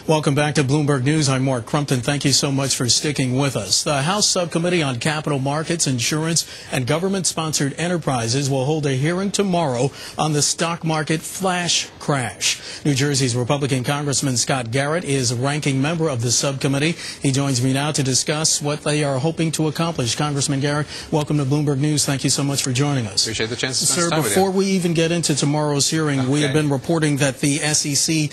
Welcome back to Bloomberg News. I'm Mark Crumpton. Thank you so much for sticking with us. The House Subcommittee on Capital Markets, Insurance, and Government-Sponsored Enterprises will hold a hearing tomorrow on the stock market flash crash. New Jersey's Republican Congressman Scott Garrett is a ranking member of the subcommittee. He joins me now to discuss what they are hoping to accomplish. Congressman Garrett, welcome to Bloomberg News. Thank you so much for joining us. Appreciate the chance to spend time with you. Sir, before we even get into tomorrow's hearing, we have been reporting that the SEC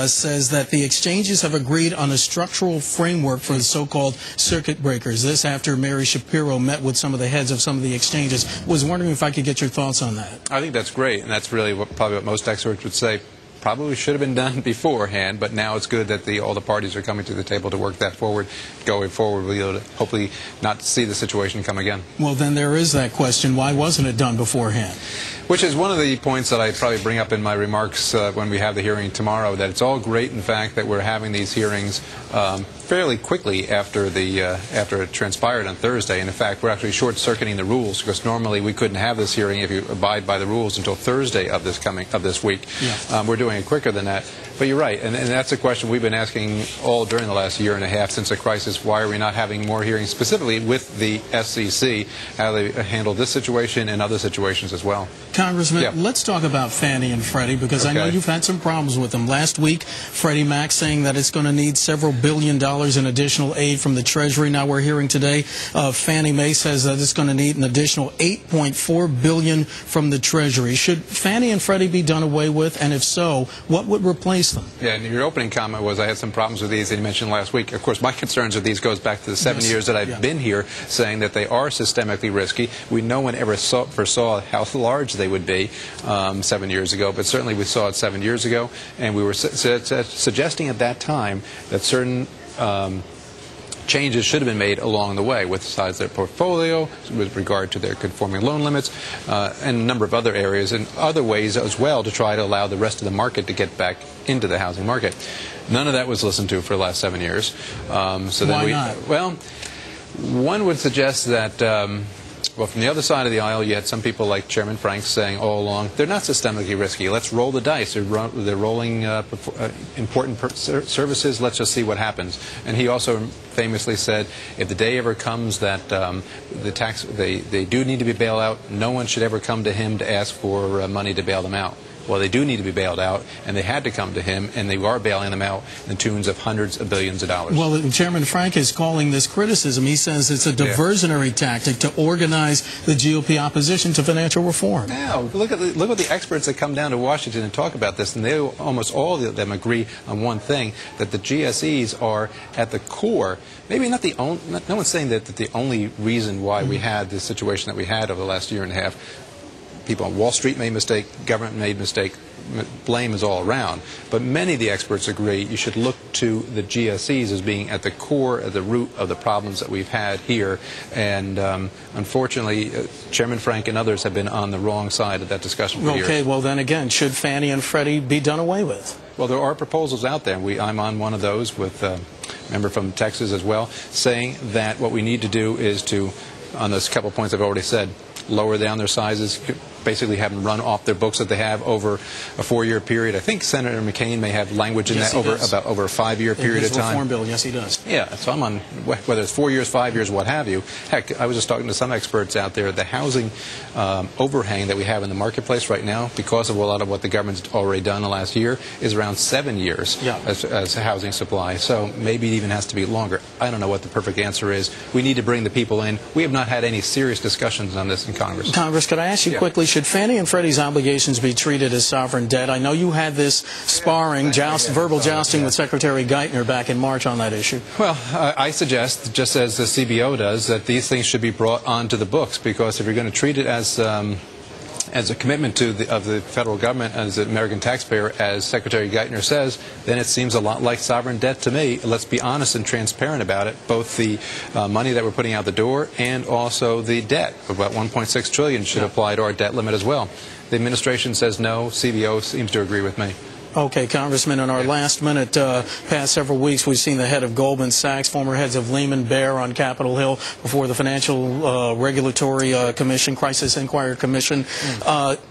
says that the exchanges have agreed on a structural framework for the so-called circuit breakers. This after Mary Shapiro met with some of the heads of some of the exchanges. Was wondering if I could get your thoughts on that. I think that's great, and that's really probably what most experts would say. Probably should have been done beforehand, but now it's good that all the parties are coming to the table to work that forward. Going forward, we'll be able to hopefully not see the situation come again. Well, then there is that question. Why wasn't it done beforehand? Which is one of the points that I probably bring up in my remarks when we have the hearing tomorrow, that it's all great, in fact, that we're having these hearings fairly quickly after it transpired on Thursday. And in fact, we're actually short-circuiting the rules, because normally we couldn't have this hearing if you abide by the rules until Thursday of this week. Yeah. We're doing it quicker than that. But you're right, and that's a question we've been asking all during the last year and a half since the crisis. Why are we not having more hearings, specifically with the SEC, how they handle this situation and other situations as well? Congressman, let's talk about Fannie and Freddie, because I know you've had some problems with them. Last week, Freddie Mac saying that it's going to need several $billions in additional aid from the Treasury. Now we're hearing today Fannie Mae says that it's going to need an additional $8.4 billion from the Treasury. Should Fannie and Freddie be done away with? And if so, what would replace them? Yeah, and your opening comment was I had some problems with these that you mentioned last week. Of course, my concerns with these goes back to the 7 years that I've been here, saying that they are systemically risky. We no one ever foresaw how large they would be 7 years ago, but certainly we saw it 7 years ago, and we were suggesting at that time that certain changes should have been made along the way with the size of their portfolio, with regard to their conforming loan limits, and a number of other areas and other ways as well to try to allow the rest of the market to get back into the housing market. None of that was listened to for the last 7 years. Why not? Well, one would suggest that well, from the other side of the aisle, you had some people like Chairman Frank saying all along, they're not systemically risky. Let's roll the dice. They're rolling important services. Let's just see what happens. And he also famously said, if the day ever comes that they do need to be bailed out, no one should ever come to him to ask for money to bail them out. Well, they do need to be bailed out, and they had to come to him, and they are bailing them out in the tunes of hundreds of billions of dollars. Well, Chairman Frank is calling this criticism. He says it's a diversionary tactic to organize the GOP opposition to financial reform. Now, look at the experts that come down to Washington and talk about this, and they almost all of them agree on one thing, that the GSEs are at the core. Maybe not the only, no one's saying that the only reason why we had this situation that we had over the last year and a half. People on Wall Street made a mistake, government made a mistake, blame is all around. But many of the experts agree you should look to the GSEs as being at the core, at the root of the problems that we've had here. And unfortunately, Chairman Frank and others have been on the wrong side of that discussion for years. Okay, well then again, should Fannie and Freddie be done away with? Well, there are proposals out there. I'm on one of those with a member from Texas as well, saying that what we need to do is to, on those couple points I've already said, lower down their sizes, basically have them run off their books that they have over a 4-year period. I think Senator McCain may have language in that over a 5-year period of time. His reform bill, yes, he does. Yeah, so I'm on whether it's 4 years, 5 years, what have you. Heck, I was just talking to some experts out there. The housing overhang that we have in the marketplace right now, because of a lot of what the government's already done in the last year, is around 7 years as a housing supply. So maybe it even has to be longer. I don't know what the perfect answer is. We need to bring the people in. We have not had any serious discussions on this in Congress. Congress, could I ask you quickly, should Fannie and Freddie's obligations be treated as sovereign debt? I know you had this sparring, verbal jousting with Secretary Geithner back in March on that issue. Well, I suggest, just as the CBO does, that these things should be brought onto the books, because if you're going to treat it as a commitment of the federal government as the American taxpayer, as Secretary Geithner says, then it seems a lot like sovereign debt to me. Let's be honest and transparent about it, both the money that we're putting out the door and also the debt. About $1.6 trillion should apply to our debt limit as well. The administration says no. CBO seems to agree with me. Okay, Congressman, in our last minute, past several weeks, we've seen the head of Goldman Sachs, former heads of Lehman Bear on Capitol Hill before the Financial Regulatory Commission, Crisis Inquiry Commission.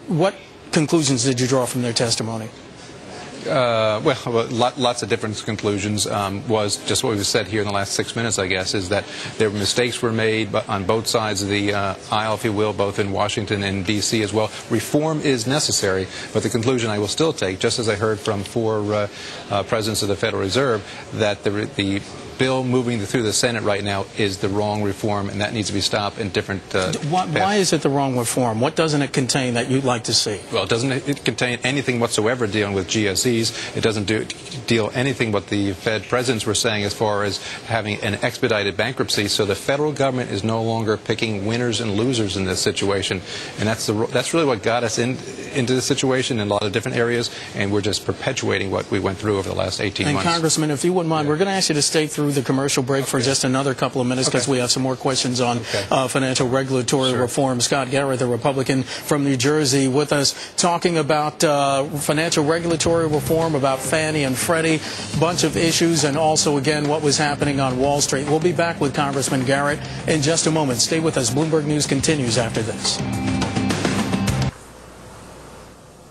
What conclusions did you draw from their testimony? Well, lots of different conclusions. Was just what we've said here in the last 6 minutes, I guess, is that there were mistakes were made on both sides of the aisle, if you will, both in Washington and D.C. as well. Reform is necessary, but the conclusion I will still take, just as I heard from 4 presidents of the Federal Reserve, that the bill moving through the Senate right now is the wrong reform, and that needs to be stopped in different Why is it the wrong reform? What doesn't it contain that you'd like to see? Well, it doesn't contain anything whatsoever dealing with GSEs. It doesn't deal anything what the Fed presidents were saying as far as having an expedited bankruptcy. So the federal government is no longer picking winners and losers in this situation, and that's really what got us into this situation in a lot of different areas, and we're just perpetuating what we went through over the last 18 months. And Congressman, if you wouldn't mind, we're going to ask you to stay through the commercial break for just another couple of minutes because we have some more questions on financial regulatory reform. Scott Garrett, the Republican from New Jersey, with us talking about financial regulatory reform, about Fannie and Freddie, a bunch of issues, and also, again, what was happening on Wall Street. We'll be back with Congressman Garrett in just a moment. Stay with us. Bloomberg News continues after this.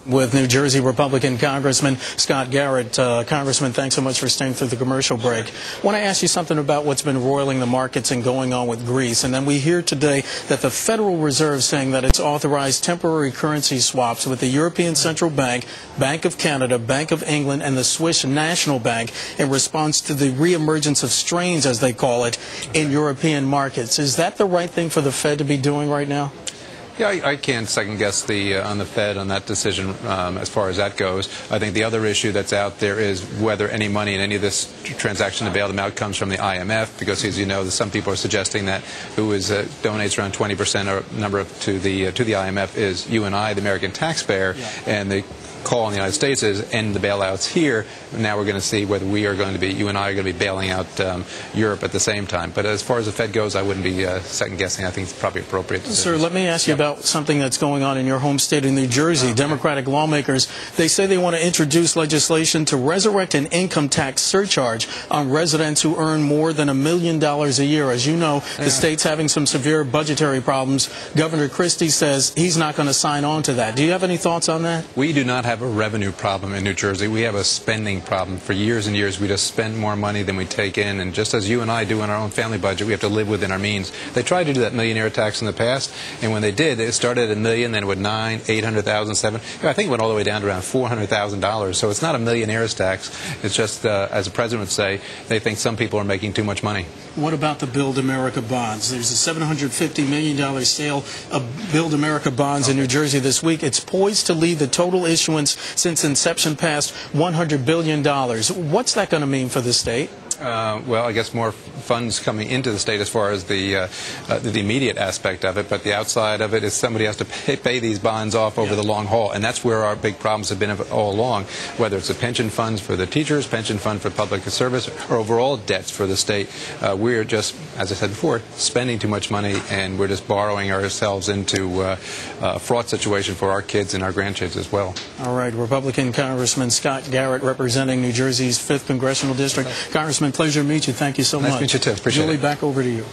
With New Jersey Republican Congressman Scott Garrett. Congressman, thanks so much for staying through the commercial break. I want to ask you something about what's been roiling the markets and going on with Greece. And then we hear today that the Federal Reserve saying that it's authorized temporary currency swaps with the European Central Bank, Bank of Canada, Bank of England, and the Swiss National Bank in response to the reemergence of strains, as they call it, in European markets. Is that the right thing for the Fed to be doing right now? Yeah, I can't second guess on the Fed on that decision as far as that goes. I think the other issue that's out there is whether any money in any of this transaction to bail them out comes from the IMF, because as you know, some people are suggesting that who donates around 20% or number to the IMF is you and I, the American taxpayer, and the call in the United States is end the bailouts here. Now we're going to see whether you and I are going to be bailing out Europe at the same time. But as far as the Fed goes, I wouldn't be second guessing. I think it's probably appropriate. Sir, let me ask you about something that's going on in your home state of New Jersey. Democratic lawmakers, they say they want to introduce legislation to resurrect an income tax surcharge on residents who earn more than $1 million a year. As you know, the state's having some severe budgetary problems. Governor Christie says he's not going to sign on to that. Do you have any thoughts on that? We do not have a revenue problem in New Jersey. We have a spending problem. For years and years, we just spend more money than we take in, and just as you and I do in our own family budget, we have to live within our means. They tried to do that millionaire tax in the past, and when they did, it started at $1 million, then it went $900,000, $800,000, $700,000. I think it went all the way down to around $400,000. So it's not a millionaire's tax. It's just, as the president would say, they think some people are making too much money. What about the Build America bonds? There's a $750 million sale of Build America bonds in New Jersey this week. It's poised to lead the total issuance since inception past $100 billion. What's that going to mean for the state? Well, I guess more funds coming into the state as far as the immediate aspect of it, but the outside of it is somebody has to pay these bonds off over the long haul, and that's where our big problems have been all along, whether it's the pension funds for the teachers, pension fund for public service, or overall debts for the state. We're just, as I said before, spending too much money, and we're just borrowing ourselves into a fraught situation for our kids and our grandkids as well. All right, Republican Congressman Scott Garrett representing New Jersey's 5th Congressional District. Congressman, pleasure to meet you. Thank you so much. Nice to meet you, too. Appreciate it. Julie, back over to you.